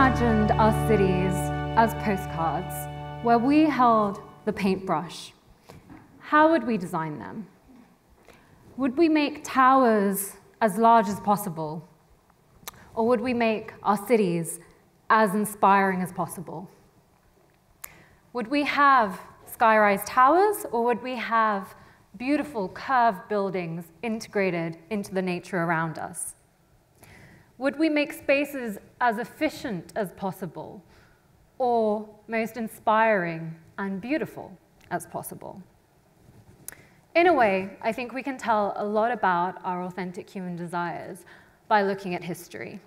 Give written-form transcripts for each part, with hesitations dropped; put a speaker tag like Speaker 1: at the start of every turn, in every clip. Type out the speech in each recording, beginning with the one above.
Speaker 1: imagined our cities as postcards, where we held the paintbrush, how would we design them? Would we make towers as large as possible? Or would we make our cities as inspiring as possible? Would we have skyrise towers, or would we have beautiful curved buildings integrated into the nature around us? Would we make spaces as efficient as possible, or most inspiring and beautiful as possible? In a way, I think we can tell a lot about our authentic human desires by looking at history.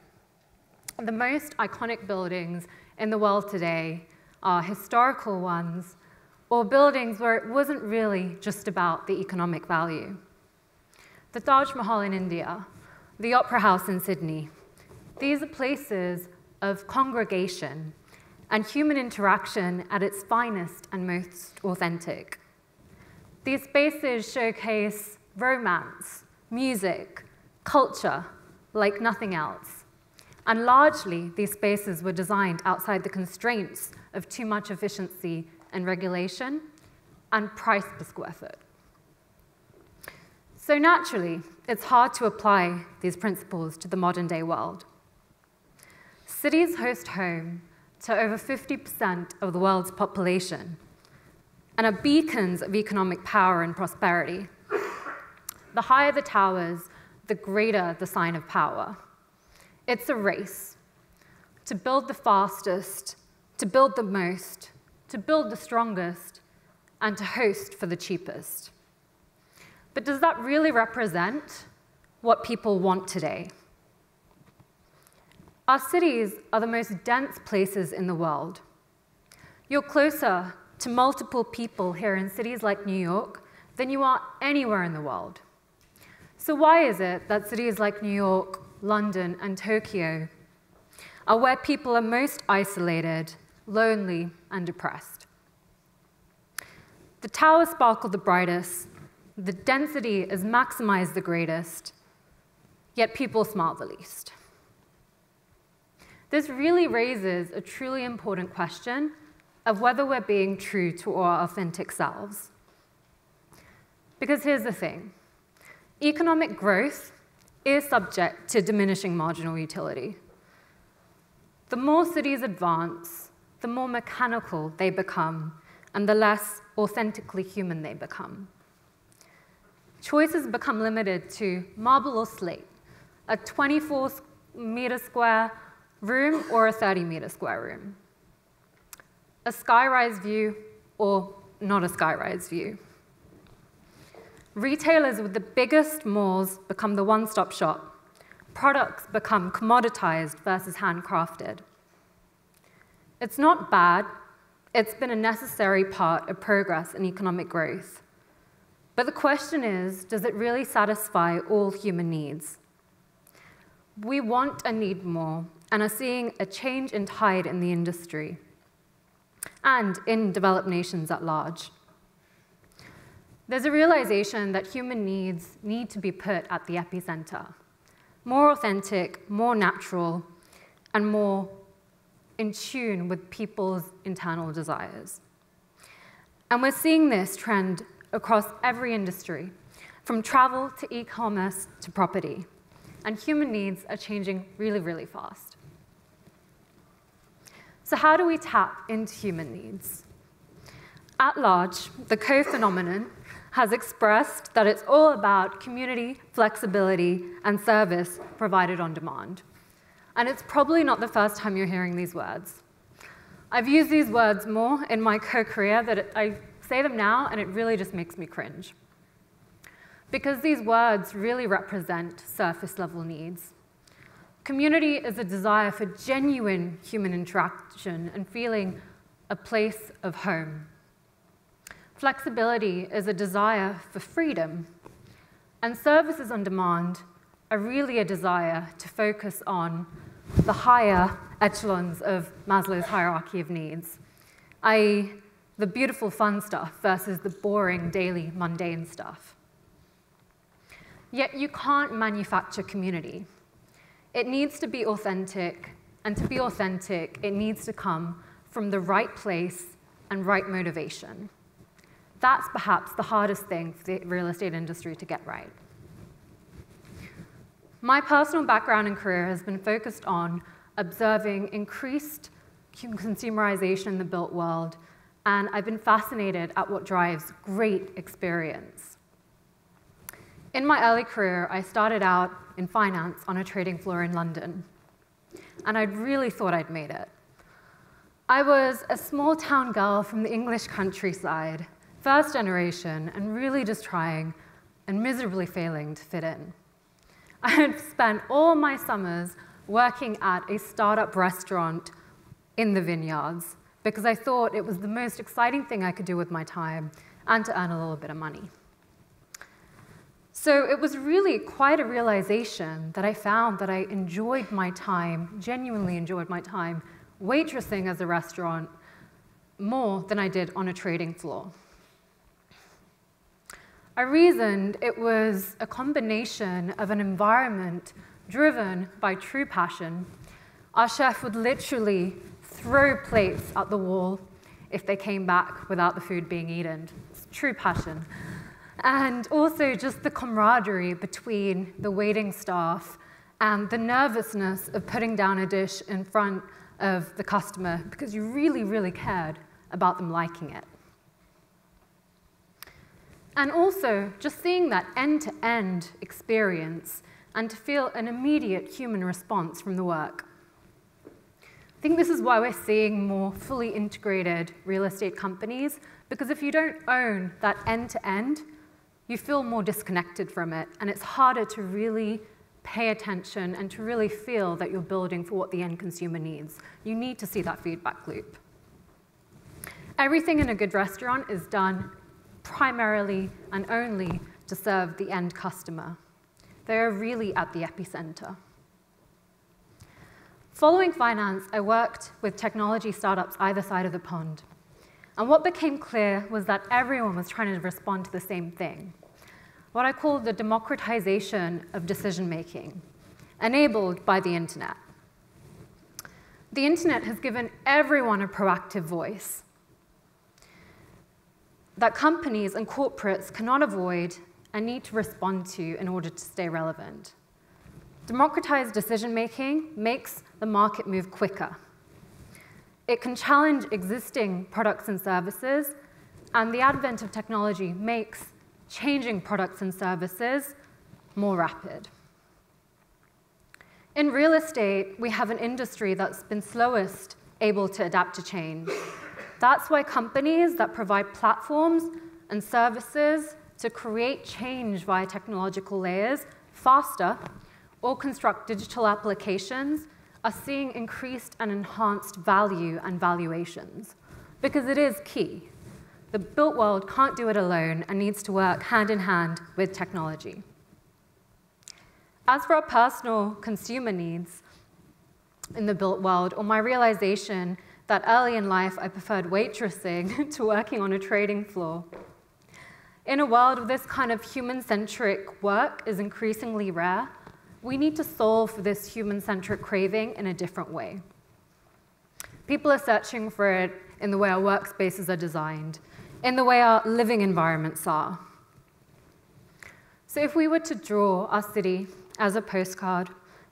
Speaker 1: The most iconic buildings in the world today are historical ones, or buildings where it wasn't really just about the economic value. The Taj Mahal in India, the Opera House in Sydney, these are places of congregation and human interaction at its finest and most authentic. These spaces showcase romance, music, culture like nothing else. And largely, these spaces were designed outside the constraints of too much efficiency and regulation and price per square foot. So naturally, it's hard to apply these principles to the modern day world. Cities host home to over 50% of the world's population and are beacons of economic power and prosperity. The higher the towers, the greater the sign of power. It's a race to build the fastest, to build the most, to build the strongest, and to host for the cheapest. But does that really represent what people want today? Our cities are the most dense places in the world. You're closer to multiple people here in cities like New York than you are anywhere in the world. So why is it that cities like New York, London, and Tokyo are where people are most isolated, lonely, and depressed? The towers sparkle the brightest, the density is maximized the greatest, yet people smile the least. This really raises a truly important question of whether we're being true to our authentic selves. Because here's the thing. Economic growth is subject to diminishing marginal utility. The more cities advance, the more mechanical they become, and the less authentically human they become. Choices become limited to marble or slate, a 24-meter square room or a 30-meter square room, a skyrise view or not a skyrise view. Retailers with the biggest malls become the one-stop shop. Products become commoditized versus handcrafted. It's not bad. It's been a necessary part of progress and economic growth. But the question is, does it really satisfy all human needs? We want and need more, and are seeing a change in tide in the industry and in developed nations at large. There's a realization that human needs need to be put at the epicenter, more authentic, more natural, and more in tune with people's internal desires. And we're seeing this trend across every industry, from travel to e-commerce to property. And human needs are changing really, really fast. So how do we tap into human needs? At large, the co-phenomenon has expressed that it's all about community, flexibility, and service provided on demand. And it's probably not the first time you're hearing these words. I've used these words more in my co-career that I say them now, and it really just makes me cringe. Because these words really represent surface-level needs. Community is a desire for genuine human interaction and feeling a place of home. Flexibility is a desire for freedom. And services on demand are really a desire to focus on the higher echelons of Maslow's hierarchy of needs, i.e., the beautiful fun stuff versus the boring, daily, mundane stuff. Yet you can't manufacture community. It needs to be authentic and to be authentic, it needs to come from the right place and right motivation. That's perhaps the hardest thing for the real estate industry to get right. My personal background and career has been focused on observing increased consumerization in the built world, and I've been fascinated at what drives great experience. In my early career, I started out in finance on a trading floor in London, and I really thought I'd made it. I was a small town girl from the English countryside, first generation, and really just trying and miserably failing to fit in. I had spent all my summers working at a startup restaurant in the vineyards because I thought it was the most exciting thing I could do with my time and to earn a little bit of money. So it was really quite a realization that I found that I enjoyed my time, genuinely enjoyed my time, waitressing as a restaurant more than I did on a trading floor. I reasoned it was a combination of an environment driven by true passion. Our chef would literally throw plates at the wall if they came back without the food being eaten. It's true passion. And also just the camaraderie between the waiting staff and the nervousness of putting down a dish in front of the customer because you really, really cared about them liking it. And also, just seeing that end-to-end experience and to feel an immediate human response from the work. I think this is why we're seeing more fully integrated real estate companies, because if you don't own that end-to-end, you feel more disconnected from it, and it's harder to really pay attention and to really feel that you're building for what the end consumer needs. You need to see that feedback loop. Everything in a good restaurant is done primarily and only to serve the end customer. They're really at the epicenter. Following finance, I worked with technology startups either side of the pond. And what became clear was that everyone was trying to respond to the same thing, what I call the democratization of decision-making, enabled by the internet. The internet has given everyone a proactive voice that companies and corporates cannot avoid and need to respond to in order to stay relevant. Democratized decision-making makes the market move quicker. It can challenge existing products and services, and the advent of technology makes changing products and services more rapid. In real estate, we have an industry that's been slowest able to adapt to change. That's why companies that provide platforms and services to create change via technological layers faster or construct digital applications are seeing increased and enhanced value and valuations, because it is key. The built world can't do it alone and needs to work hand in hand with technology. As for our personal consumer needs in the built world, or my realization that early in life I preferred waitressing to working on a trading floor. In a world where this kind of human-centric work is increasingly rare, we need to solve for this human-centric craving in a different way. People are searching for it in the way our workspaces are designed, in the way our living environments are. So if we were to draw our city as a postcard,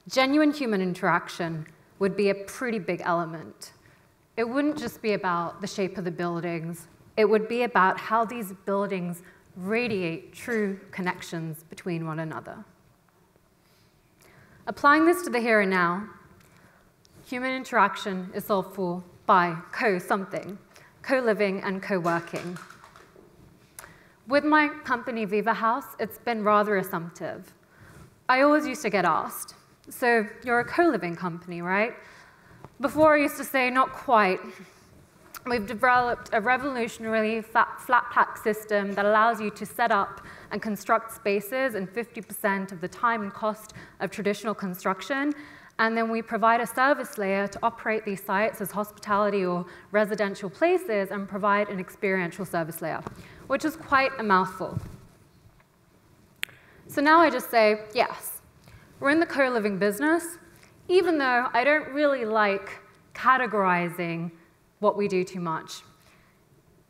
Speaker 1: genuine human interaction would be a pretty big element. It wouldn't just be about the shape of the buildings. It would be about how these buildings radiate true connections between one another. Applying this to the here and now, human interaction is solved for by co-something, co-living and co-working. With my company, Viva House, it's been rather assumptive. I always used to get asked, so you're a co-living company, right? Before I used to say, not quite. We've developed a revolutionary flat pack system that allows you to set up and construct spaces in 50% of the time and cost of traditional construction. And then we provide a service layer to operate these sites as hospitality or residential places and provide an experiential service layer, which is quite a mouthful. So now I just say, yes, we're in the co-living business. even though I don't really like categorizing what we do too much.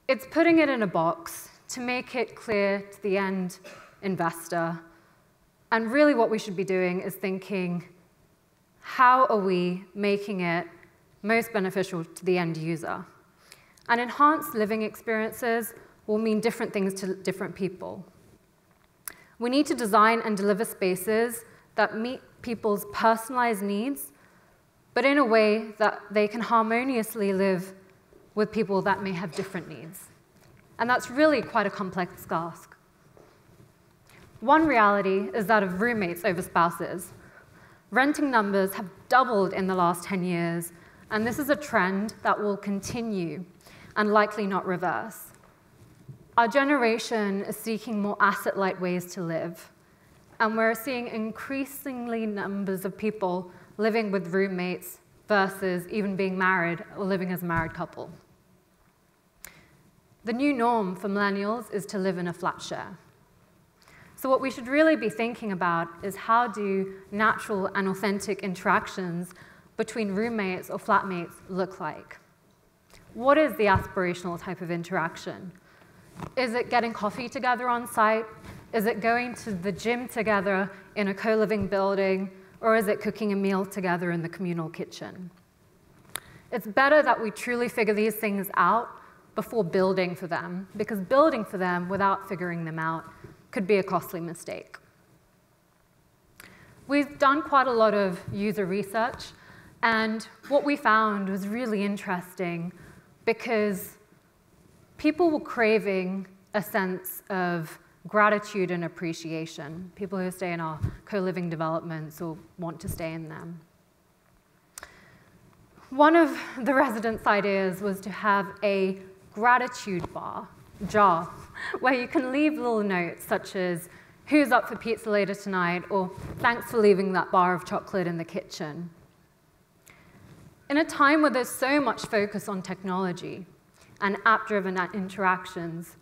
Speaker 1: It's putting it in a box to make it clear to the end investor. And really what we should be doing is thinking, how are we making it most beneficial to the end user? And enhanced living experiences will mean different things to different people. We need to design and deliver spaces that meet people's personalized needs, but in a way that they can harmoniously live with people that may have different needs. And that's really quite a complex task. One reality is that of roommates over spouses. Renting numbers have doubled in the last 10 years, and this is a trend that will continue and likely not reverse. Our generation is seeking more asset-light ways to live, and we're seeing increasingly numbers of people living with roommates versus even being married or living as a married couple. The new norm for millennials is to live in a flat share. So what we should really be thinking about is how do natural and authentic interactions between roommates or flatmates look like? What is the aspirational type of interaction? Is it getting coffee together on site? Is it going to the gym together in a co-living building? Or is it cooking a meal together in the communal kitchen? It's better that we truly figure these things out before building for them, because building for them without figuring them out could be a costly mistake. We've done quite a lot of user research, and what we found was really interesting because people were craving a sense of gratitude and appreciation, people who stay in our co-living developments or want to stay in them. One of the residents' ideas was to have a gratitude jar, where you can leave little notes such as, who's up for pizza later tonight, or thanks for leaving that bar of chocolate in the kitchen. In a time where there's so much focus on technology and app-driven interactions,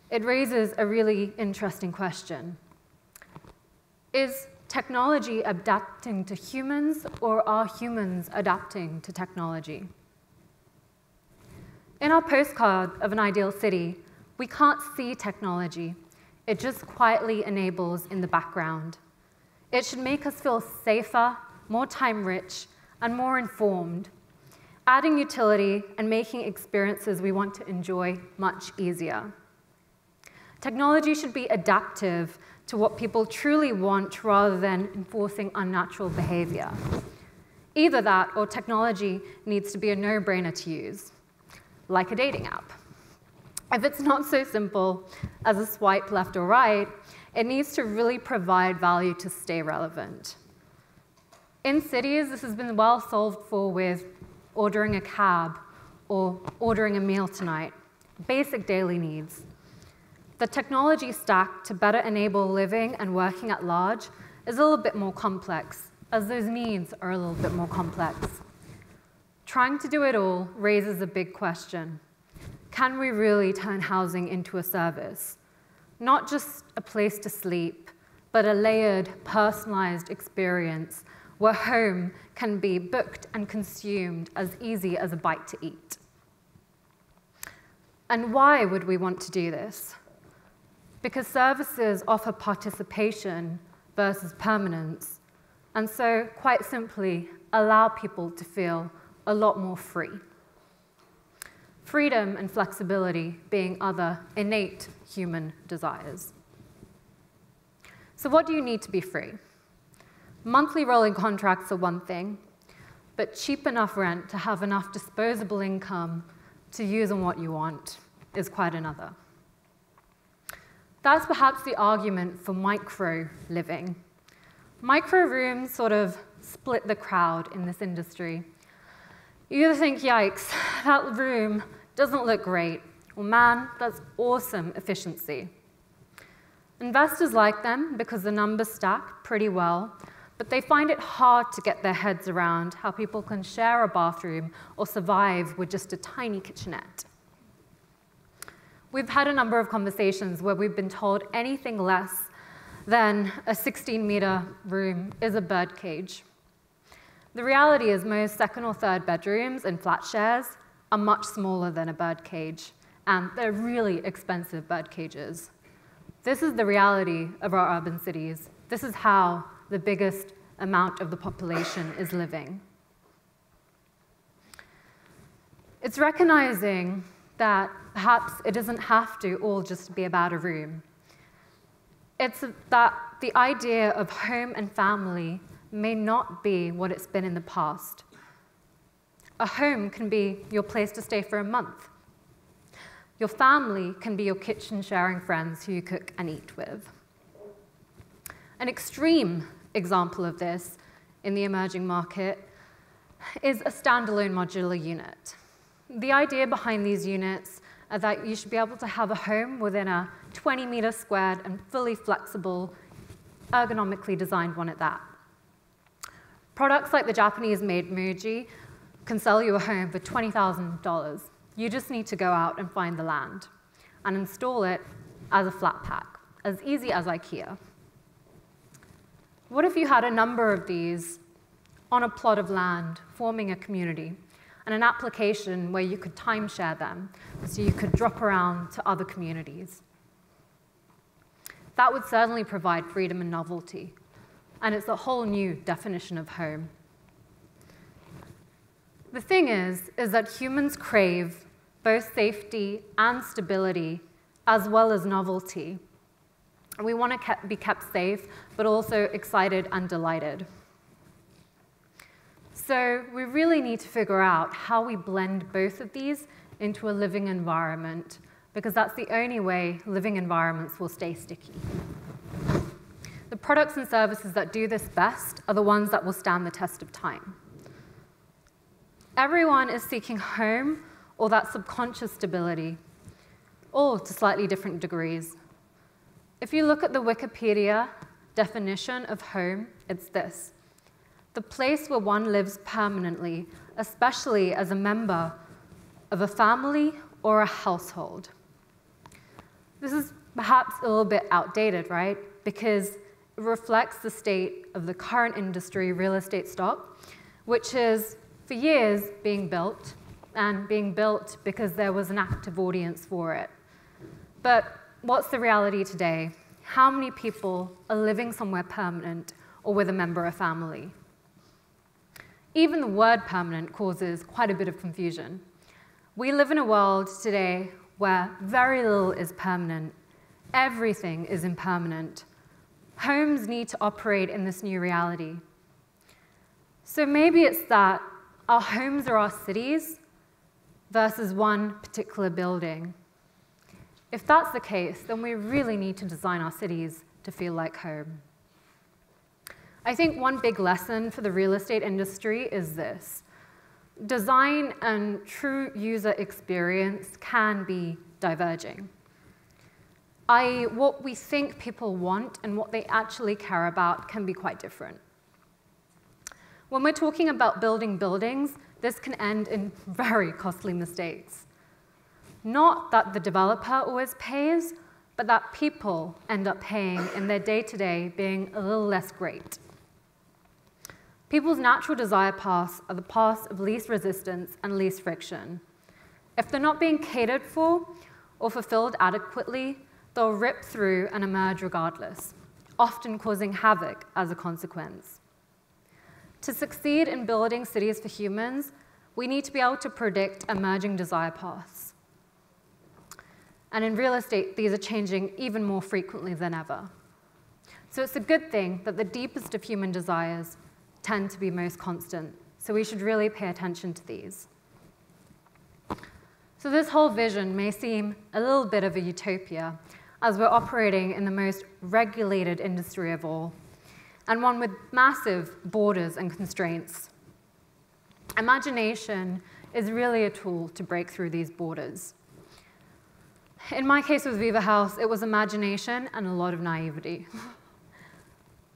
Speaker 1: it raises a really interesting question. Is technology adapting to humans, or are humans adapting to technology? In our postcard of an ideal city, we can't see technology. It just quietly enables in the background. It should make us feel safer, more time-rich, and more informed, adding utility and making experiences we want to enjoy much easier. Technology should be adaptive to what people truly want rather than enforcing unnatural behavior. Either that or technology needs to be a no-brainer to use, like a dating app. If it's not so simple as a swipe left or right, it needs to really provide value to stay relevant. In cities, this has been well solved for with ordering a cab or ordering a meal tonight, basic daily needs. The technology stack to better enable living and working at large is a little bit more complex, as those needs are a little bit more complex. Trying to do it all raises a big question. Can we really turn housing into a service? Not just a place to sleep, but a layered, personalized experience where home can be booked and consumed as easy as a bite to eat. And why would we want to do this? Because services offer participation versus permanence, and so, quite simply, allow people to feel a lot more free. Freedom and flexibility being other innate human desires. So what do you need to be free? Monthly rolling contracts are one thing, but cheap enough rent to have enough disposable income to use on what you want is quite another. That's perhaps the argument for micro-living. Micro-rooms sort of split the crowd in this industry. You either think, yikes, that room doesn't look great, or man, that's awesome efficiency. Investors like them because the numbers stack pretty well, but they find it hard to get their heads around how people can share a bathroom or survive with just a tiny kitchenette. We've had a number of conversations where we've been told anything less than a 16-meter room is a birdcage. The reality is most second or third bedrooms in flat shares are much smaller than a bird cage, and they're really expensive bird cages. This is the reality of our urban cities. This is how the biggest amount of the population is living. It's recognizing that perhaps it doesn't have to all just be about a room. It's that the idea of home and family may not be what it's been in the past. A home can be your place to stay for a month. Your family can be your kitchen-sharing friends who you cook and eat with. An extreme example of this in the emerging market is a standalone modular unit. The idea behind these units is that you should be able to have a home within a 20-meter squared and fully flexible, ergonomically designed one at that. Products like the Japanese-made Muji can sell you a home for $20,000. You just need to go out and find the land and install it as a flat pack, as easy as IKEA. What if you had a number of these on a plot of land, forming a community, and an application where you could timeshare them, so you could drop around to other communities? That would certainly provide freedom and novelty, and it's a whole new definition of home. The thing is that humans crave both safety and stability, as well as novelty. We want to be kept safe, but also excited and delighted. So we really need to figure out how we blend both of these into a living environment, because that's the only way living environments will stay sticky. The products and services that do this best are the ones that will stand the test of time. Everyone is seeking home or that subconscious stability, all to slightly different degrees. If you look at the Wikipedia definition of home, it's this: the place where one lives permanently, especially as a member of a family or a household. This is perhaps a little bit outdated, right? Because it reflects the state of the current industry, real estate stock, which is for years being built, and being built because there was an active audience for it. But what's the reality today? How many people are living somewhere permanent or with a member of family? Even the word permanent causes quite a bit of confusion. We live in a world today where very little is permanent. Everything is impermanent. Homes need to operate in this new reality. So maybe it's that our homes are our cities versus one particular building. If that's the case, then we really need to design our cities to feel like home. I think one big lesson for the real estate industry is this: design and true user experience can be diverging. i.e., what we think people want and what they actually care about can be quite different. When we're talking about building buildings, this can end in very costly mistakes. Not that the developer always pays, but that people end up paying in their day-to-day being a little less great. People's natural desire paths are the paths of least resistance and least friction. If they're not being catered for or fulfilled adequately, they'll rip through and emerge regardless, often causing havoc as a consequence. To succeed in building cities for humans, we need to be able to predict emerging desire paths. And in real estate, these are changing even more frequently than ever. So it's a good thing that the deepest of human desires tend to be most constant. So we should really pay attention to these. So this whole vision may seem a little bit of a utopia, as we're operating in the most regulated industry of all, and one with massive borders and constraints. Imagination is really a tool to break through these borders. In my case with Viva House, it was imagination and a lot of naivety.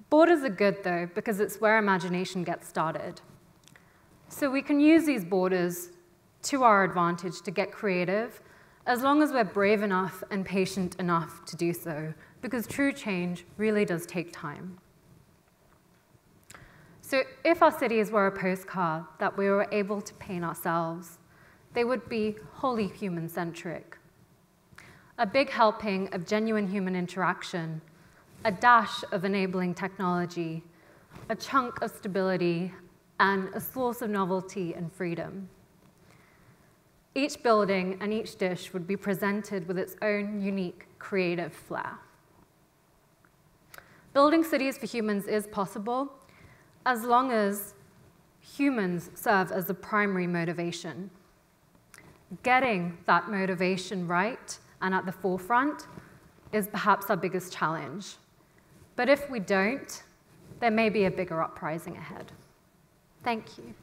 Speaker 1: Borders are good, though, because it's where imagination gets started. So we can use these borders to our advantage to get creative, as long as we're brave enough and patient enough to do so, because true change really does take time. So if our cities were a postcard that we were able to paint ourselves, they would be wholly human-centric. A big helping of genuine human interaction, a dash of enabling technology, a chunk of stability, and a source of novelty and freedom. Each building and each dish would be presented with its own unique creative flair. Building cities for humans is possible as long as humans serve as the primary motivation. Getting that motivation right and at the forefront is perhaps our biggest challenge. But if we don't, there may be a bigger uprising ahead. Thank you.